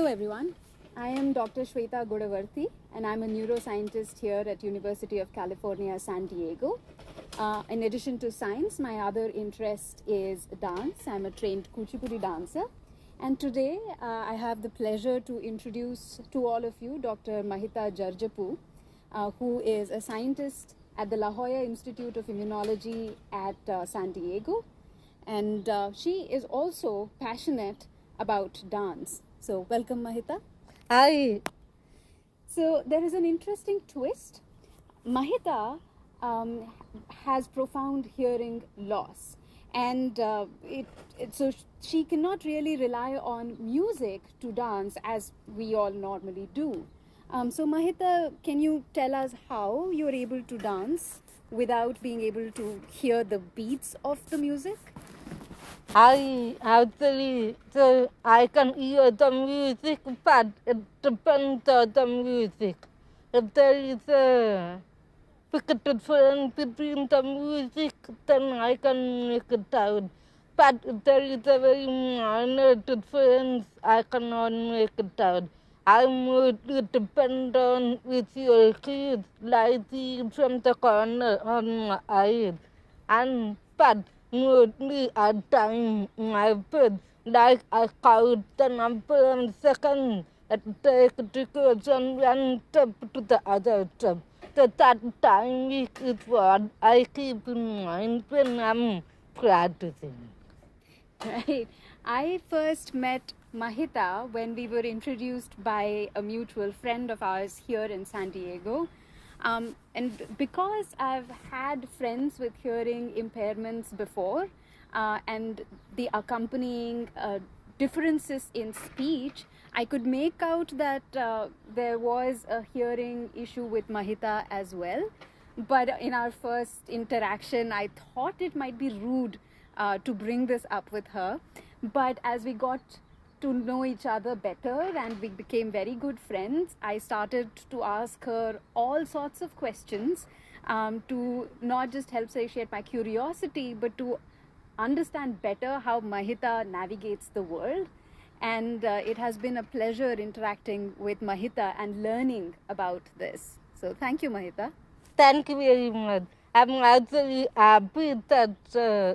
Hello everyone, I am Dr. Shweta Godavarthi and I'm a neuroscientist here at University of California, San Diego. In addition to science, my other interest is dance. I'm a trained Kuchipudi dancer. And today I have the pleasure to introduce to all of you Dr. Mahita Jarjapu, who is a scientist at the La Jolla Institute of Immunology at San Diego. And she is also passionate about dance. So welcome, Mahita. Hi. So there is an interesting twist. Mahita has profound hearing loss, and so she cannot really rely on music to dance as we all normally do. So Mahita, can you tell us how you're able to dance without being able to hear the beats of the music? I can hear the music, but it depends on the music. If there is a big difference between the music, then I can make it out. But if there is a very minor difference, I cannot make it out. I mostly depend on visual cues, like see from the corner of my eyes. But mostly at time my bed, like I count the number of seconds it takes to go from one step to the other step. So that time is what I keep in mind when I'm practicing. Right. I first met Mahita when we were introduced by a mutual friend of ours here in San Diego. And because I've had friends with hearing impairments before and the accompanying differences in speech, I could make out that there was a hearing issue with Mahita as well. But in our first interaction, I thought it might be rude to bring this up with her. But as we got to know each other better and we became very good friends, I started to ask her all sorts of questions to not just help satiate my curiosity, but to understand better how Mahita navigates the world. And it has been a pleasure interacting with Mahita and learning about this. So thank you, Mahita. Thank you very much. I'm actually happy that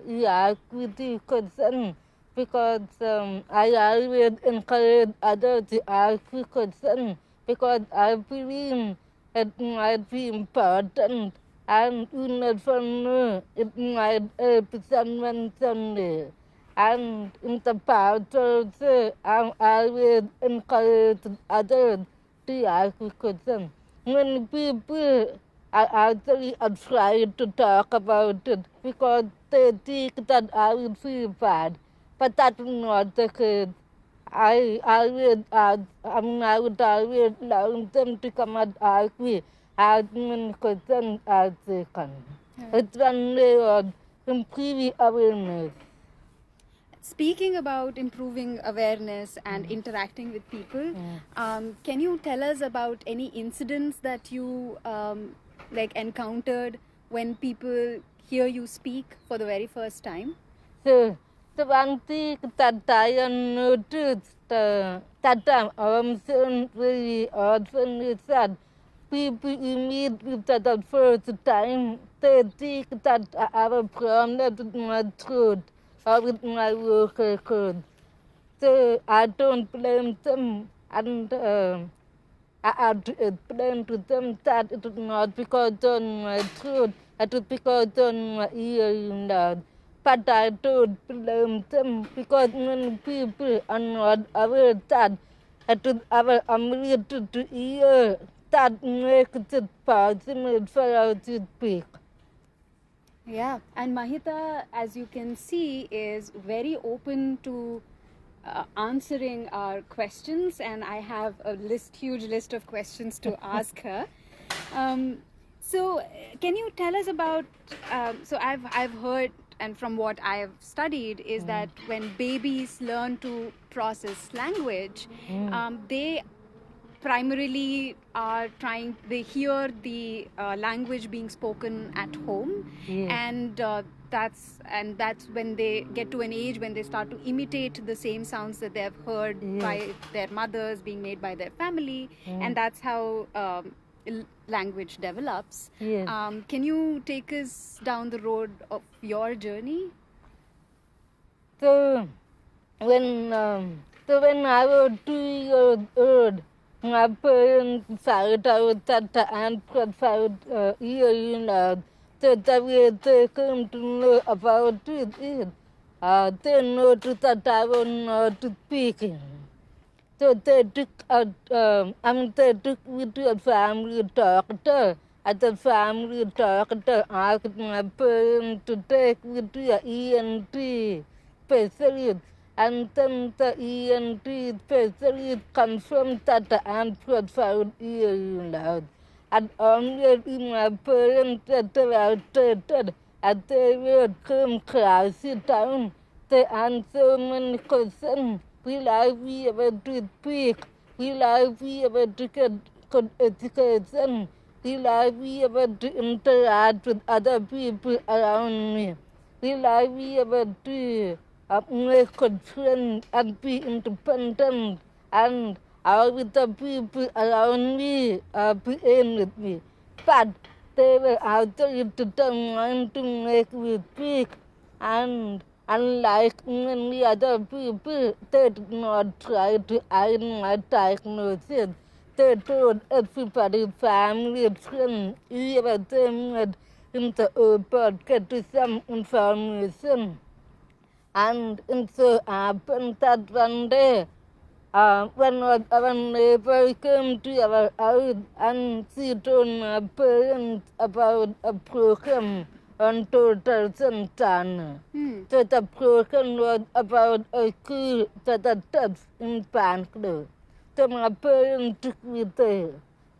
you asked me the question because I always encourage others to ask the question because I believe it might be important and you never know, it might help someone someday. And in the past also, I'm always encouraged others to ask the question. Many people are actually afraid to talk about it because they think that I will feel bad. But that's not the case. I would always allow them to come and ask me as many questions as they can. It's one way of improving awareness. Speaking about improving awareness and interacting with people, can you tell us about any incidents that you encountered when people hear you speak for the very first time? So, the one thing that I noticed that I'm saying very often is that people who meet with that the first time, they think that I have a problem with my throat or with my vocal cords. So I don't blame them, and I had to explain to them that it is not because on my throat, it is because on my hearing loss. But I don't blame them because many people are not aware that it is our ability to hear that makes it possible for us to speak. Yeah, and Mahita, as you can see, is very open to answering our questions, and I have a huge list of questions to ask her. So, can you tell us about? So, I've heard, and from what I have studied, is that when babies learn to process language, they primarily are they hear the language being spoken at home, Yes. and that's when they get to an age when they start to imitate the same sounds that they have heard Yes. by their mothers, being made by their family, Mm. and that's how language develops. Yes. Can you take us down the road of your journey? So when I was 2 years old, my parents found out that the answer found hearing loud. So that they came to know about it. They noticed that I was not speaking. So they took me to a family doctor. At the family doctor asked my parents to take me to an ENT specialist. And then the ENT specialist confirmed that the answer found hearing loud. And only my parents that were outdated, and they would come class, sit down, they answer many questions. Will I be able to speak? Will I be able to get good education? Will I be able to interact with other people around me? Will I be able to make good friends and be independent? And all with the people around me be in with me? But they were actually determined to make me speak, and unlike many other people, they did not try to hide my diagnosis. They told everybody, family, friends, even they met in the airport, get some information. And it so happened that one day, when our neighbor came to our house and she told my parents about a program on total channel. So the program was about a school that attached in Bangalore. So my parents took me there,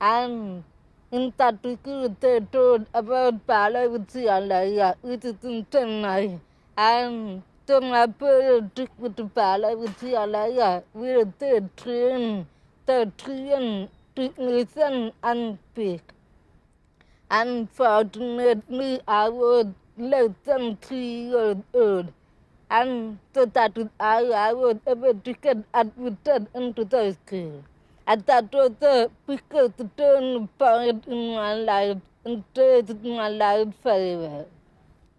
and in that school they told about Balavidyalaya, which is in Chennai, and so my parents took me to Balavidyalaya, where they train to listen and speak. Unfortunately, I was less than 3 years old, and so that is how I was able to get admitted into the school. And that was the biggest turning point in my life, and changed my life forever.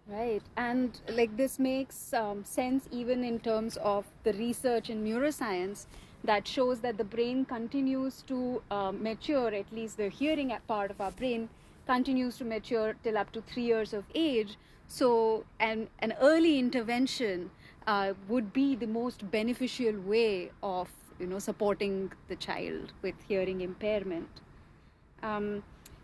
Right, and like this makes sense even in terms of the research in neuroscience that shows that the brain continues to mature, at least the hearing part of our brain continues to mature till up to 3 years of age. So, an early intervention would be the most beneficial way of supporting the child with hearing impairment.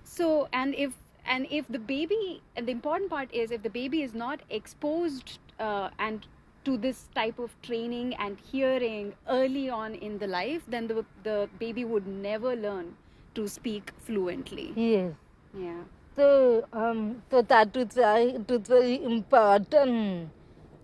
So and if the baby, and the important part is, if the baby is not exposed and to this type of training and hearing early on in the life, then the baby would never learn to speak fluently. Yes. Yeah. So that is why it is very important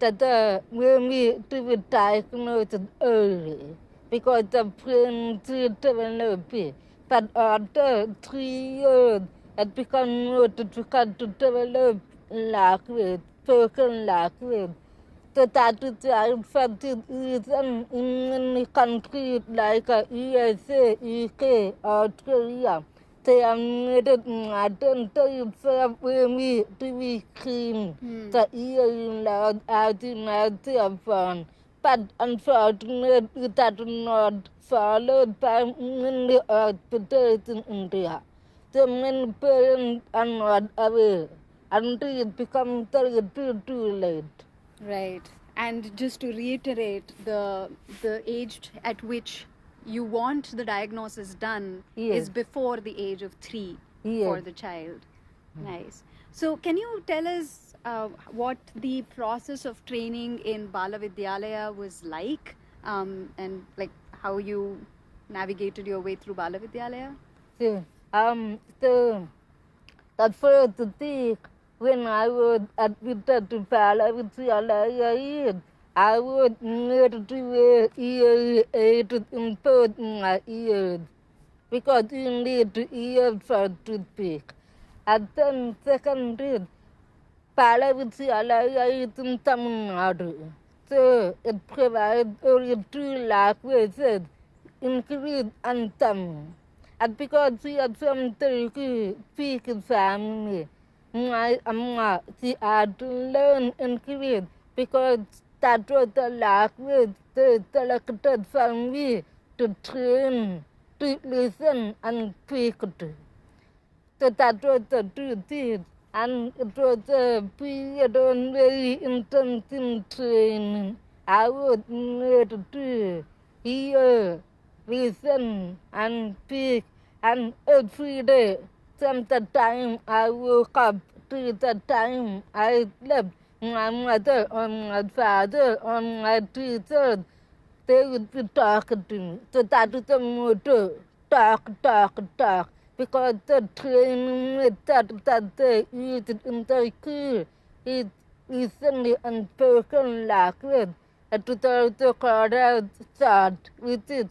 that when we to be diagnosed early, because the brain is developing. But after 3 years, it becomes more difficult to develop language, spoken language. So that is why for this reason in many countries like USA, UK, Australia, they have made it mandatory for women to be clean, the hearing loud as in their phone. But unfortunately, that is not followed by many hospitals in India. So many parents are not aware until it becomes too late. Right. And just to reiterate, the age at which you want the diagnosis done Yes. is before the age of 3 Yes. for the child. Nice. So can you tell us what the process of training in Balavidyalaya was like, and like how you navigated your way through Balavidyalaya? So, so the first thing when I was admitted to Balavidyalaya, I was made to wear ear aids in both my ears, because you need ears for to speak. And then second is Balavidyalaya is in Tamil Nadu. So it provides only 2 languages, English and Tamil. And because we have some Telugu speaking family, my Amma, she had to learn English because that was the language they selected for me to train, to listen and speak to. So that was the two things. And it was a period on very intensive training. I was made to hear, listen, and speak. And every day, from the time I woke up to the time I slept, my mother or my father or my teachers, they would be talking to me. So that is the motto, talk, talk, talk. Because the training method that they use in the school is recently unspoken language. It is also called out thought, which is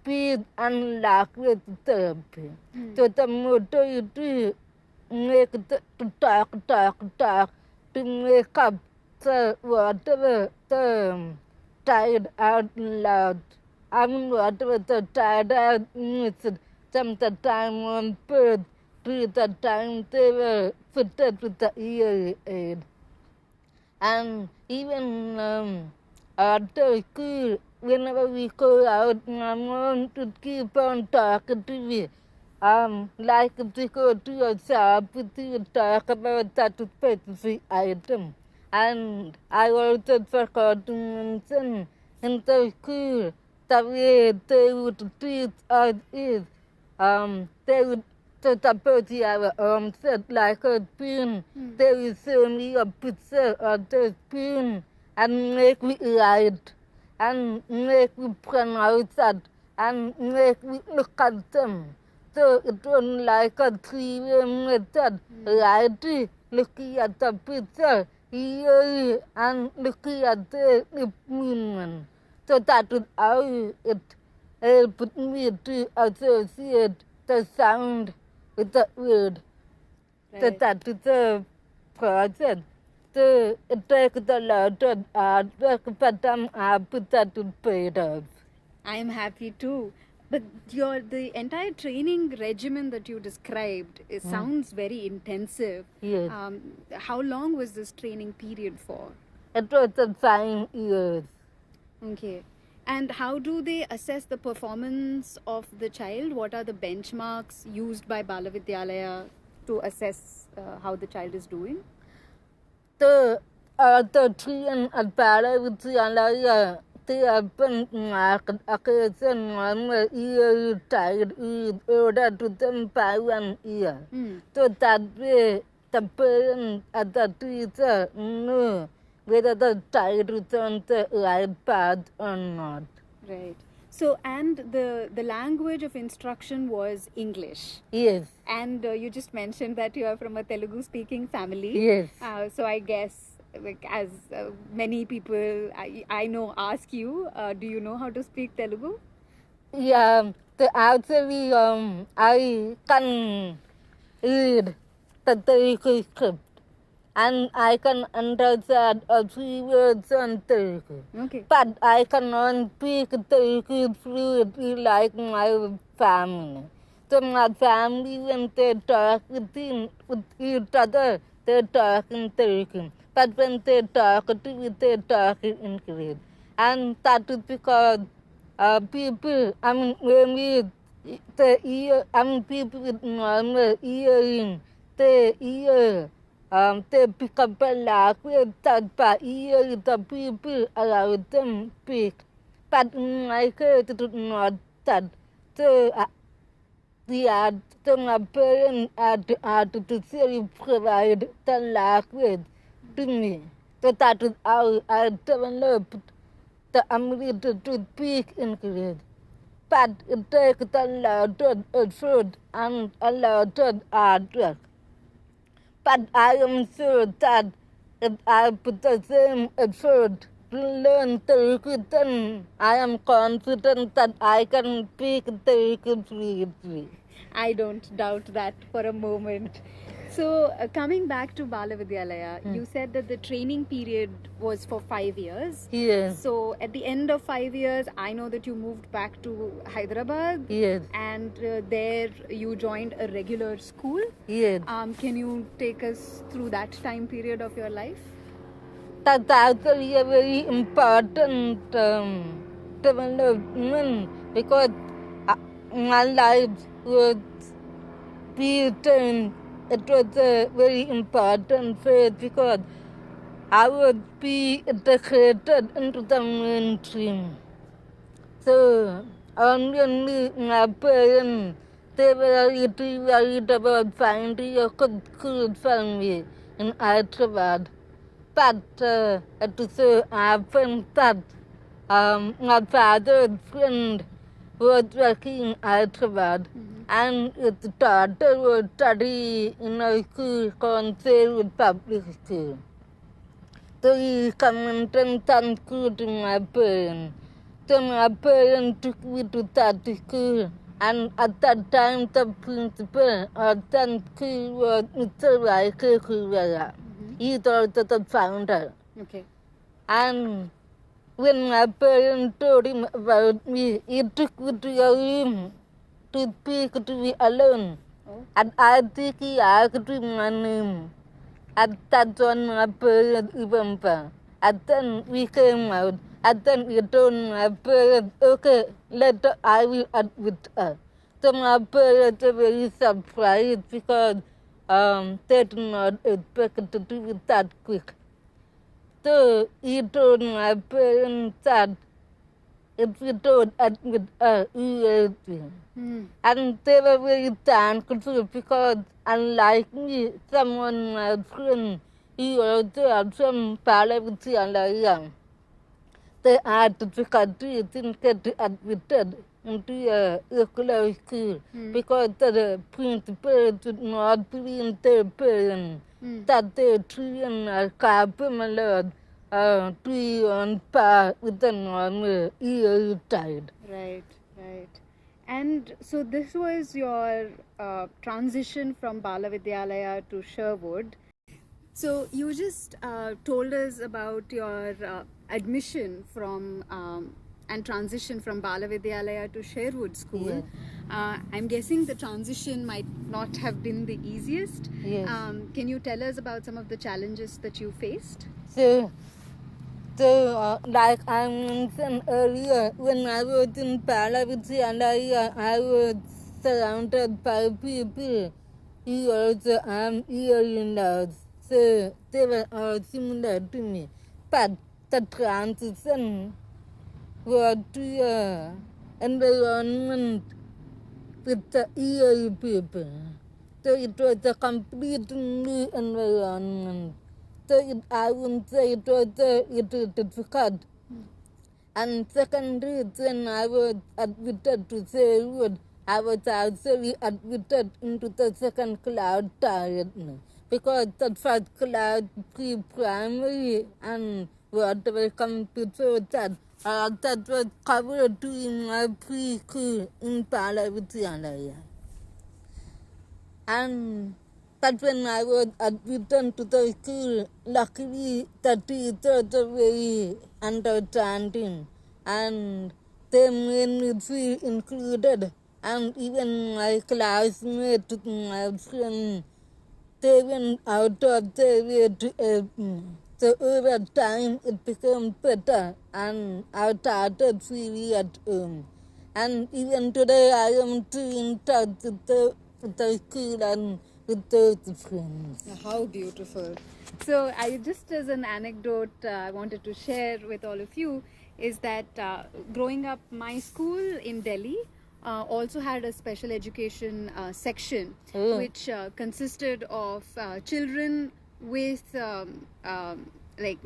speech and language therapy. So the motto is to make to talk, talk, talk, to make up the whatever the tired out loud. I mean whatever the tired out music. From the time on birth to the time they were fitted with the ear aid. And even after school, whenever we go out, my mom would keep on talking to me. Like if we go to a shop, we would talk about that specific item. And I also forgot to mention in the school, the way they would treat us is they would suppose you have an set like a spoon. They will show me a picture of the spoon and make me write and make me pronounce that and make me look at them. So it was like a three-way method, writing, looking at the picture, hearing, and looking at the movement. So that is how it helped me to associate the sound with the word. Right. So that is the process. So it takes a lot of hard work, but I'm happy that it paid off. I'm happy too. But the entire training regimen that you described, it sounds very intensive. Yes. How long was this training period for? It was 5 years. Okay. And how do they assess the performance of the child? What are the benchmarks used by Balavidyalaya to assess how the child is doing? The training at Balavidyalaya, they have been marked occasion on the year child is older to them by 1 year. So that way the parent and the teacher know whether the child is on the right path or not. Right. So, and the language of instruction was English. Yes. And you just mentioned that you are from a Telugu speaking family. Yes. So I guess, like, as many people I know ask you, do you know how to speak Telugu? Yeah, actually, I can read the Telugu script and I can understand a few words on Telugu. Okay. But I cannot speak Telugu fluently like my family. So my family, when they talk with each other, they talk in Telugu. But when they talk to me, they talk in English. And that is because people, people with normal hearing, they hear, they pick up a language that by ear the people around them speak. But in my case, it is not that. So, my parents had to really provide the language to me. So that is how I developed the ability to speak English. But it takes a lot of effort and a lot of hard work. But I am sure that if I put the same effort learn Telugu, then I am confident that I can speak Telugu fluently. I don't doubt that for a moment. So, coming back to Balavidyalaya, you said that the training period was for 5 years. Yes. So, at the end of 5 years, I know that you moved back to Hyderabad. Yes. And there you joined a regular school. Yes. Can you take us through that time period of your life? That's actually a very important development because my life was beaten. It was a very important phase because I would be integrated into the mainstream. So only my parents, they were really worried about finding a good school for me in Hyderabad. But it so happened that my father's friend was working in Hyderabad and his daughter was studying in a school called Salewood Public School. So he commented some school to my parents. So my parents took me to that school. And at that time, the principal of that school was Mr. Raike Kuvera. He is also the founder. Okay. And when my parents told him about me, he took me to a room to speak to me alone. Oh. And I think he asked me my name. And that's when my parents remember. And then we came out. And then we told my parents, okay, later I will admit her. So my parents were very surprised because they did not expect it to do it that quick. So he told my parents that if we don't admit her, we will be. And they were very thankful because unlike me, someone, my friend, he also had some Balavidyalaya. They had difficulties in getting admitted into a regular school because the principal did not believe their parents that their children are capable to be on par with the normal yearly child. Right, right. And so this was your transition from Balavidyalaya to Sherwood. So you just told us about your admission from and transition from Balavidyalaya to Sherwood School. Yes. I'm guessing the transition might not have been the easiest. Yes. Can you tell us about some of the challenges that you faced? So, like I mentioned earlier, when I was in Balavidyalaya, I was surrounded by people who also am hearing loss. So, they were all similar to me. But the transition was to environment with the EA people. So, it was a completely new environment. So I wouldn't say it was difficult. And secondly, when I was admitted to Salewood, I was actually admitted into the second class directly because the first class pre-primary and whatever comes before that, that was covered during my pre-school in Balavidyalaya. And but when I was admitted to the school, luckily the teachers were very understanding and they made me feel included. And even my classmates, my friends, they went out of their way to help me. So over time it became better and I started feeling at home. And even today I am still in touch with the school and with those friends. How beautiful. So, I just as an anecdote I wanted to share with all of you is that growing up, my school in Delhi also had a special education section which consisted of children with like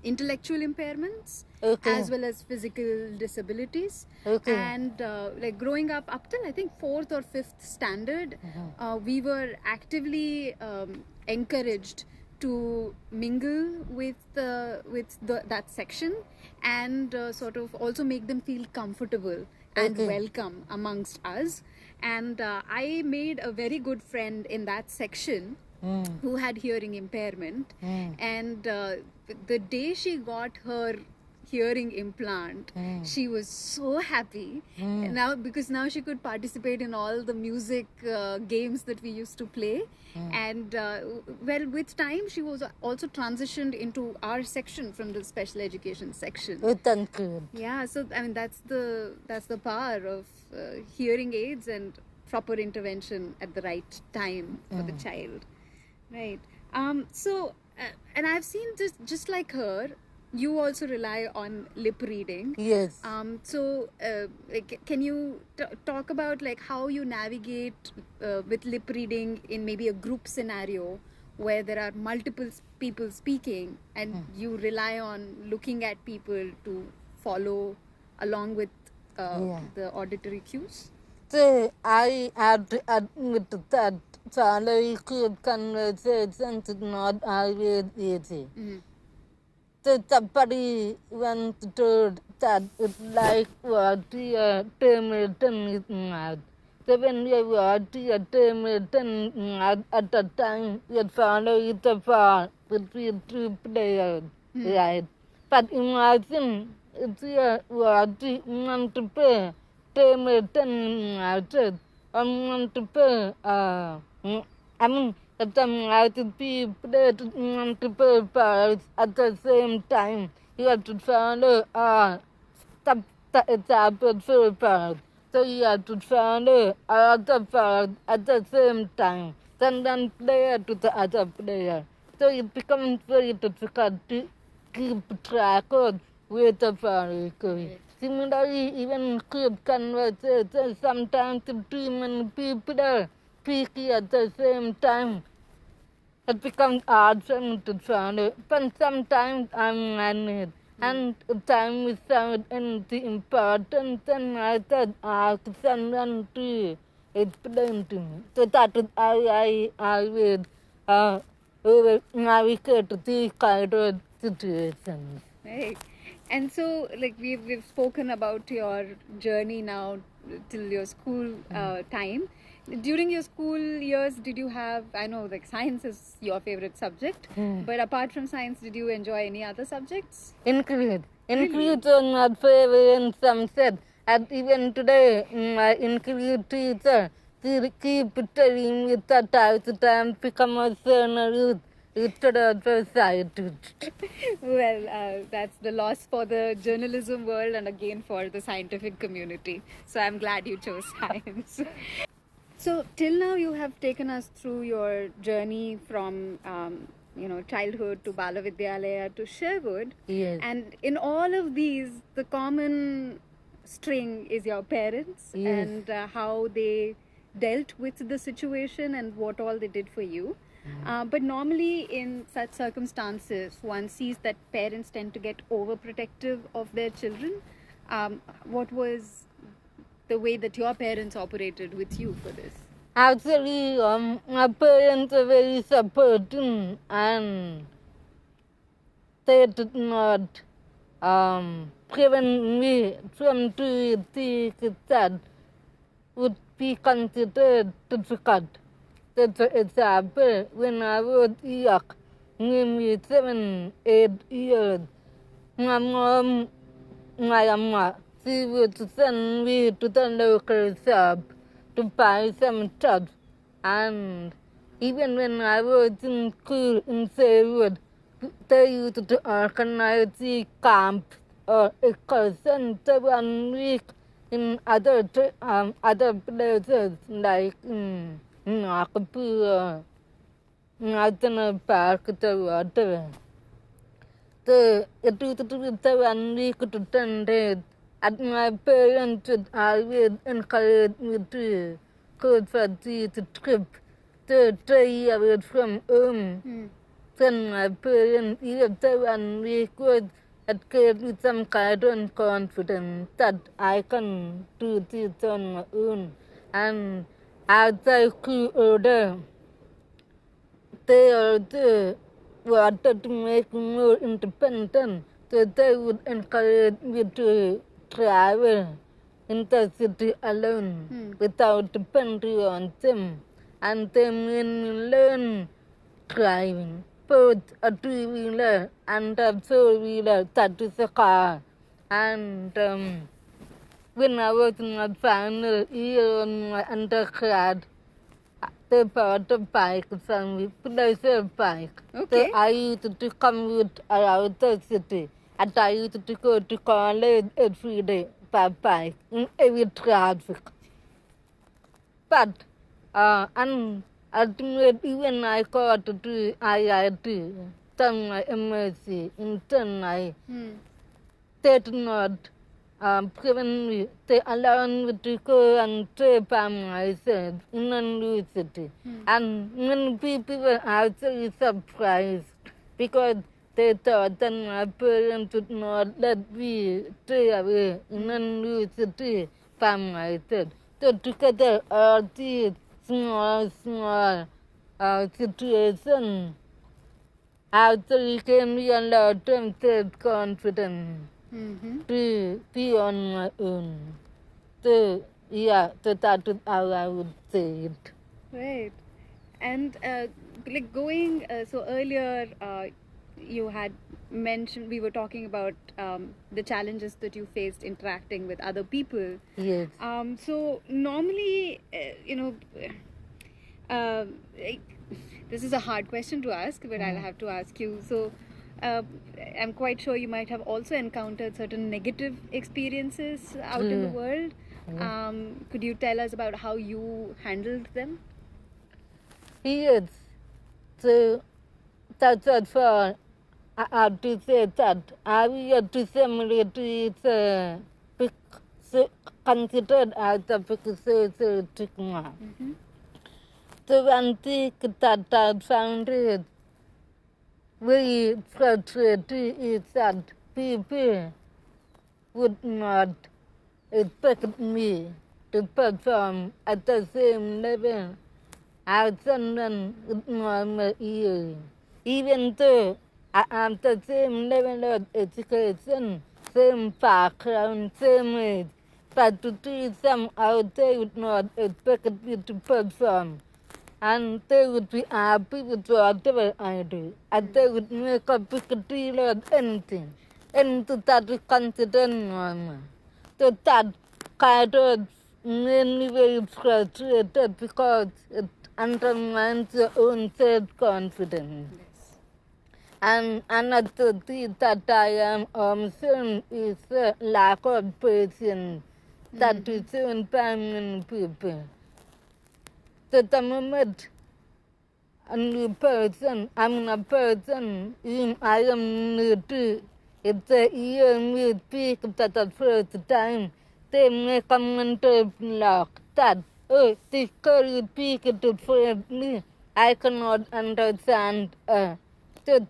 intellectual impairments as well as physical disabilities. And like growing up till I think 4th or 5th standard, we were actively encouraged to mingle with that section, and sort of also make them feel comfortable and welcome amongst us. And I made a very good friend in that section who had hearing impairment. And the day she got her hearing implant, she was so happy now, because now she could participate in all the music games that we used to play. And well, with time she was also transitioned into our section from the special education section. Yeah, so I mean, that's the power of hearing aids and proper intervention at the right time for the child, right? So and I've seen just like her, you also rely on lip reading. Yes. So can you talk about like how you navigate with lip reading in maybe a group scenario where there are multiple people speaking, and you rely on looking at people to follow along with the auditory cues? So I had to admit that salary good conversations is not always easy. So somebody once told that it's like what your terminator is mad. So when you watch your terminator mad at the time, your father is a far between two players, right? But imagine if you watch multiple terminator matches or multiple, I mean, sometimes to be played multiple parts at the same time. You have to follow separate parts. So you have to follow other parts at the same time. Then player to the other player. So it becomes very difficult to keep track of with the party. Similarly, even group conversations, sometimes too many people are speaking at the same time. It becomes hard for me to follow, but sometimes I manage. And time without anything important, and I thought I ask someone to explain to me. So that is how I always navigate these kind of situations. Right. And so, like we've spoken about your journey now till your school time. During your school years, did you have, I know like science is your favorite subject, but apart from science, did you enjoy any other subjects? Increase was not favorite in some set. And even today, my increase teacher, she keep telling me that I should become a journalist instead of a scientist. Well, that's the loss for the journalism world and again for the scientific community. So I'm glad you chose science. So till now you have taken us through your journey from childhood to Balavidyalaya to Sherwood. Yes. And in all of these, the common string is your parents. Yes. And how they dealt with the situation and what all they did for you. But normally in such circumstances, one sees that parents tend to get overprotective of their children. What was the way that your parents operated with you for this? Actually, my parents are very supporting, and they did not prevent me from doing things that would be considered difficult. For example, when I was young, maybe 7, 8 years, my mom, my mama, she would send me to the local shop to buy some stuff. And even when I was in school in Sherwood, they used to organize the camp or excursion 1 week in other places like in Akapu, National Park, whatever. So it used to be 1 week to 10 days. And my parents would always encourage me to go for this trip to stay away from home. Then my parents, after 1 week, was it gave me some kind of confidence that I can do this on my own. And as I grew older, they also wanted to make me more independent, so they would encourage me to travel in the city alone without depending on them. And they made me learn driving, both a two-wheeler and a four-wheeler, that is a car. And when I was in my final year on my undergrad, they bought a bike from me, pleasure bike. So Okay. I used to commute around the city, and I used to go to college every day by bike in heavy traffic. But and ultimately when I got to IIT, done my MSc in Chennai, they did not prevent me. They allowed me to go and stay by myself in a new city. And many people were actually surprised because they thought that my parents would not let me stay away in a new city by myself. So together all these small situations actually gave me a lot of self-confidence to be on my own. So, yeah, so that is how I would say it. Right. And like going, so earlier you had mentioned, we were talking about the challenges that you faced interacting with other people. Yes. So normally, uh, like, this is a hard question to ask, but I'll have to ask you. So uh, I'm quite sure you might have also encountered certain negative experiences out in the world. Could you tell us about how you handled them? Yes. So that's all. I have to say that I will disseminate is considered as a big social stigma. So one thing that I found it very frustrating is that people would not expect me to perform at the same level as someone with normal hearing. Even though I have the same level of education, same background, same age, but to do somehow they would not expect me to perform. And they would be happy with whatever I do. And they would make a big deal of anything. Anything that is considered normal. So that kind of made me very frustrated because it undermines your own self-confidence. Yes. And another thing that I am concerned is the lack of patience that is shown by many people. So the moment a new person, a person whom I am new to, if they hear me speak for the first time, they make a mental block that, oh, this girl is speaking to me, I cannot understand her. So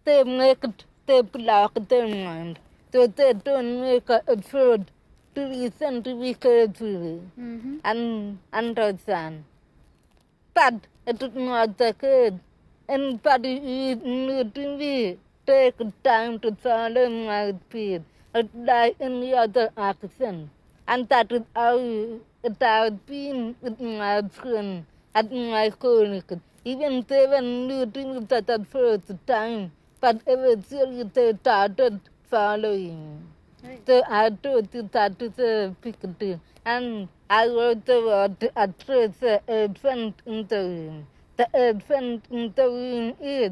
they make it, they block their mind. So they don't make an effort to listen to me carefully and understand. But it is not the case. Anybody who is new to me take time to follow my speed, like any other action. And that is how it has been with my friends and my colleagues. Even they were new to me for the first time, but eventually they started following. Right. So I told you that is a big deal. And I wrote the word to address the elephant in the room. The elephant in the room is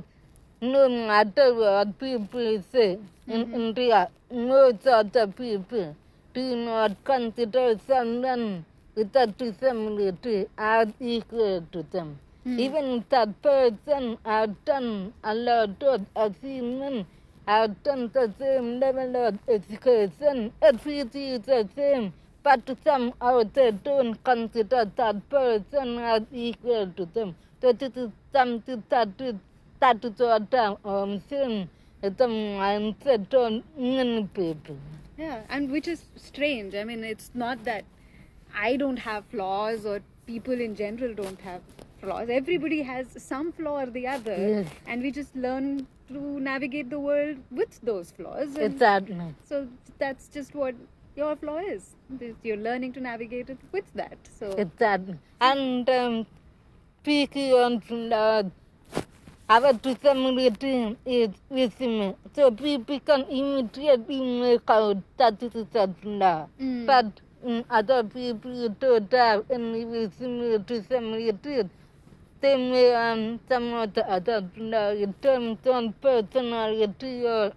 no matter what people say in India, most of the people do not consider someone with a disability as equal to them. Even if that person has done a lot of achievement, has done the same level of education, everything is the same, but somehow they don't consider that person as equal to them. So this is something that is what I'm saying, the mindset of many people. Yeah, and which is strange. I mean, it's not that I don't have flaws or people in general don't have flaws. Everybody has some flaw or the other, Yes. and we just learn to navigate the world with those flaws. And Exactly. so that's just what your flaw is. You're learning to navigate it with that. So Exactly. And speaking on our disability is with me. So people can immediately make out that it is a flaw. But other people don't have any disabilities. They may some of the other flaw in terms of personality or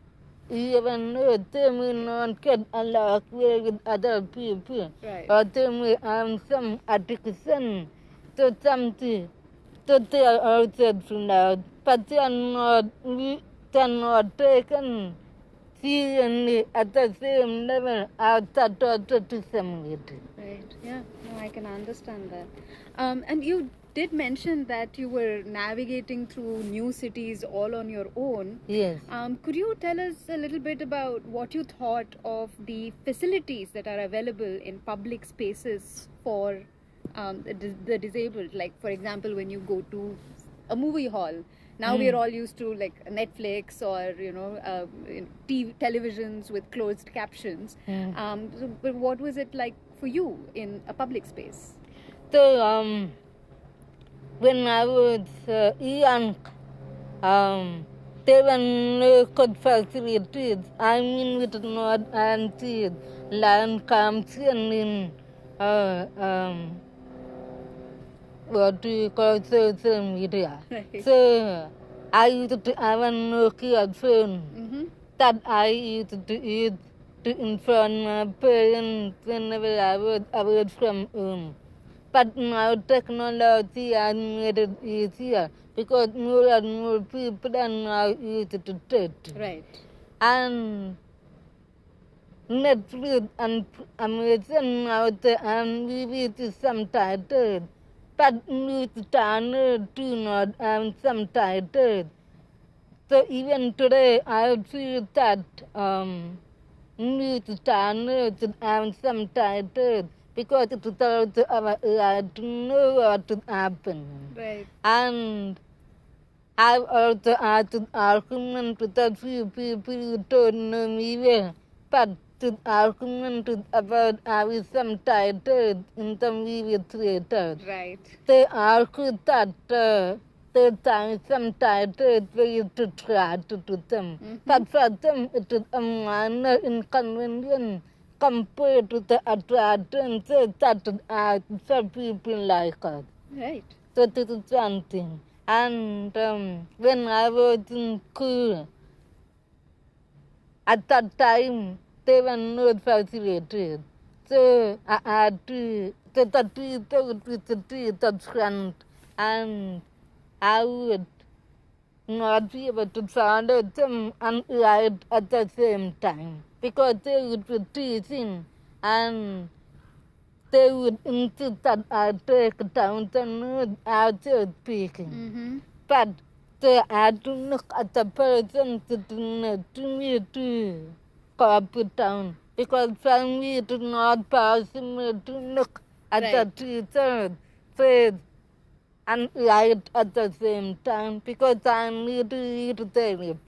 even though they may not get along with other people. Right. Or they may have some addiction to something. So they are also flawed, but they are not taken seriously at the same level as that of the disability. Right. Yeah. No, I can understand that. And you did mention that you were navigating through new cities all on your own. Yes. Could you tell us a little bit about what you thought of the facilities that are available in public spaces for the disabled? Like, for example, when you go to a movie hall. Now we are all used to like Netflix or televisions with closed captions. But what was it like for you in a public space? So when I was young, there were no good facilities. I mean, we did not until land comes in what do you call social media. Right. So I used to have a Nokia phone that I used to use to inform my parents whenever I was away from home. But now technology has made it easier because more and more people are now used to it. Right. And Netflix and Amazon now they have movies subtitles, but news channels do not have subtitles. So even today I feel that news channels should have subtitles because it is also our right to know what is happening. Right. And I've also had an argument with a few people who don't know me well, but the argument is about having subtitles in the movie theaters. Right. They argue that the time subtitles for you to try to do them. But for them it is a minor inconvenience compared to the attractions that it has for people like us. Right. So this is one thing. And when I was in school, at that time, there were no facilities. So I had to, so the teacher would be the teacher front, and I would not be able to follow them and write at the same time because they would be teaching and they would insist that I take down the notes after speaking. But they had to look at the person sitting next to me to copy down because for me it is not possible to look at the teacher's face and write at the same time because I need to read the lips.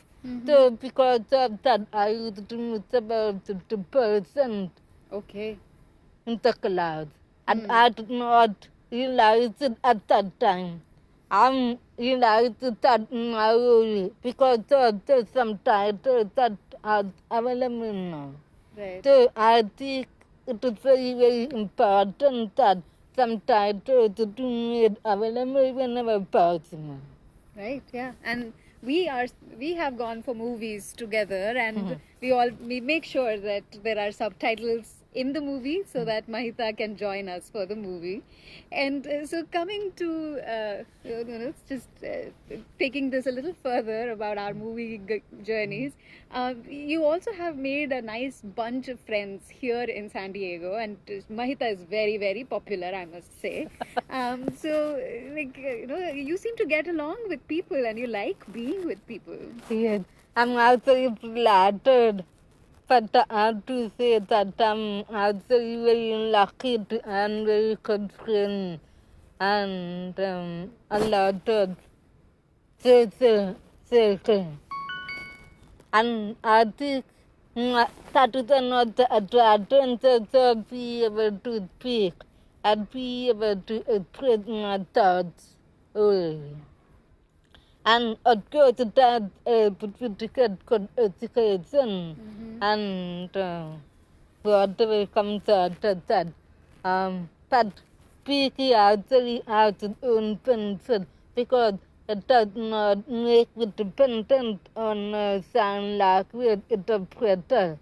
So because of that, I used to miss about 50% Okay. in the class. And I did not realize it at that time. I realized that now because of the subtitles that are available now. Right. So I think it is very, very important that subtitles to be made available whenever possible. Right. Yeah. And we have gone for movies together, and we make sure that there are subtitles in the movie so that Mahita can join us for the movie. And so coming to just taking this a little further about our movie journeys, you also have made a nice bunch of friends here in San Diego, and Mahita is very, very popular, I must say. So you seem to get along with people and you like being with people. Yes, I'm also flattered, but I have to say that I'm also very lucky to have very good friends. and a lot of circle. And I think that is not advantage of being able to speak and be able to express my thoughts early. And of course, that political education and whatever comes out of that. But speaking actually has its own benefit because it does not make it dependent on sound language interpreter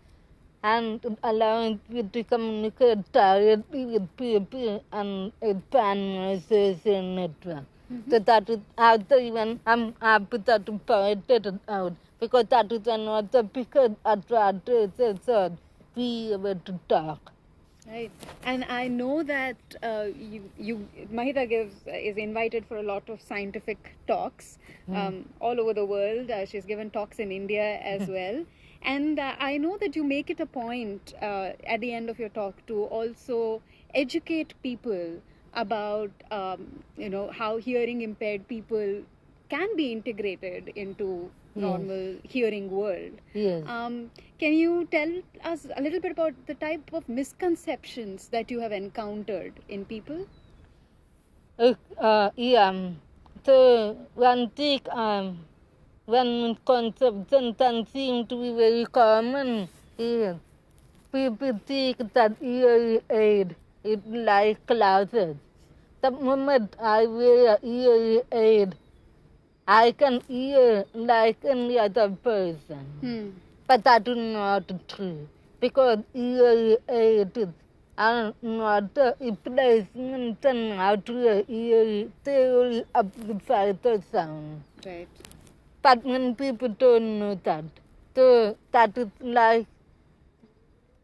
and it allows you to communicate directly with people and expand my social network. So that is actually when I'm happy that you pointed it out because that is another because advantage of be able to talk. Right, and I know that Mahita is invited for a lot of scientific talks all over the world. She's given talks in India as well, and I know that you make it a point at the end of your talk to also educate people about how hearing impaired people can be integrated into normal hearing world. Yes. Can you tell us a little bit about the type of misconceptions that you have encountered in people? Yeah. So one thing, one misconception that seems to be very common is people think that hearing aid is like glasses. The moment I wear a hearing aid, I can hear like any other person. But that is not true because hearing aids are not a replacement and natural hearing theory amplifies the sound. Right. But when people don't know that, so that is like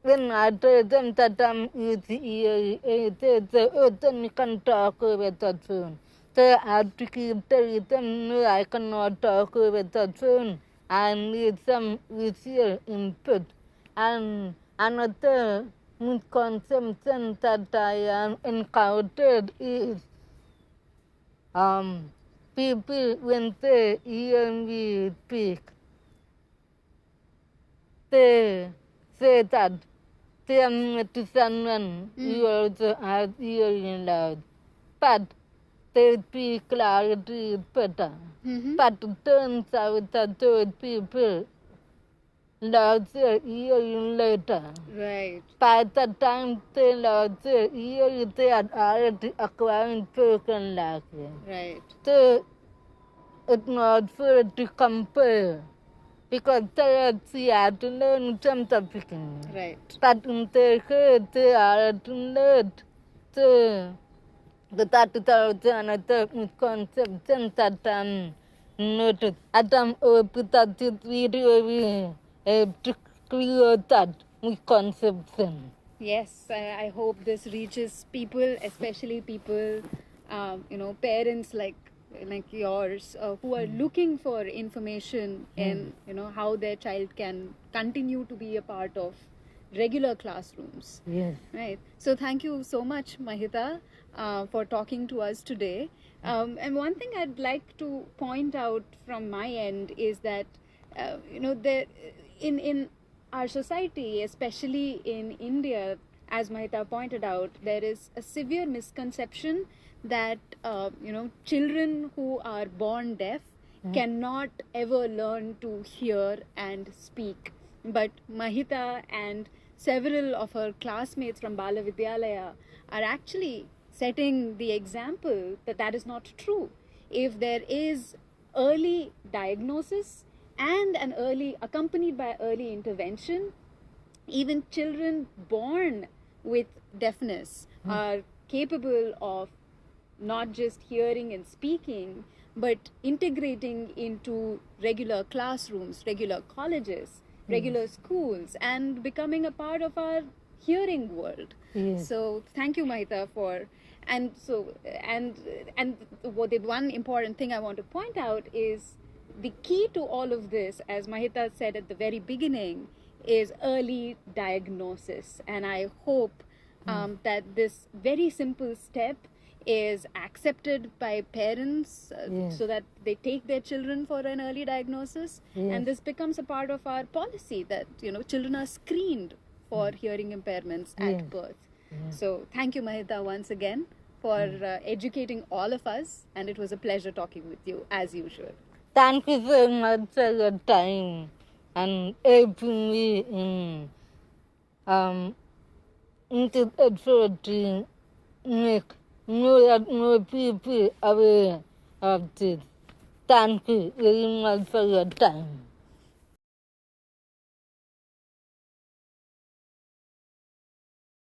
when I tell them that I'm using hearing aids, they say, oh, then you can talk over the phone. So I have to keep telling them, no, I cannot talk over the phone. I need some visual input. And another misconception that I have encountered is people, when they hear me speak, they say that they are met to someone who also has hearing loss. But they speak clarity is better. But it turns out that those people lost their hearing later. Right. By the time they lost their hearing, they had already acquired spoken language. Right. So it's not fair to compare because they had to learn from the beginning. Right. But in their case, they already learned. So that is also another misconception that noticed. And I'm hoping that this video will to clear that misconception. Yes, I hope this reaches people, especially people, parents like yours, who are looking for information in how their child can continue to be a part of regular classrooms. Yes. Right. So thank you so much, Mahita, for talking to us today. And one thing I'd like to point out from my end is that there in our society, especially in India, as Mahita pointed out, there is a severe misconception that children who are born deaf cannot ever learn to hear and speak. But Mahita and several of her classmates from Balavidyalaya are actually setting the example that that is not true. If there is early diagnosis and an early accompanied by early intervention, even children born with deafness are capable of not just hearing and speaking, but integrating into regular classrooms, regular colleges, regular schools, and becoming a part of our hearing world. Yes. So thank you, Mahita, for and what the one important thing I want to point out is the key to all of this, as Mahita said at the very beginning, is early diagnosis. And I hope that this very simple step is accepted by parents Yes. so that they take their children for an early diagnosis. Yes. And this becomes a part of our policy that, children are screened for hearing impairments Yes. at birth. So thank you, Mahita, once again for educating all of us. And it was a pleasure talking with you, as usual. Thank you so much for your time and helping me in interpreting, make more people aware of this. Thank you very much for your time.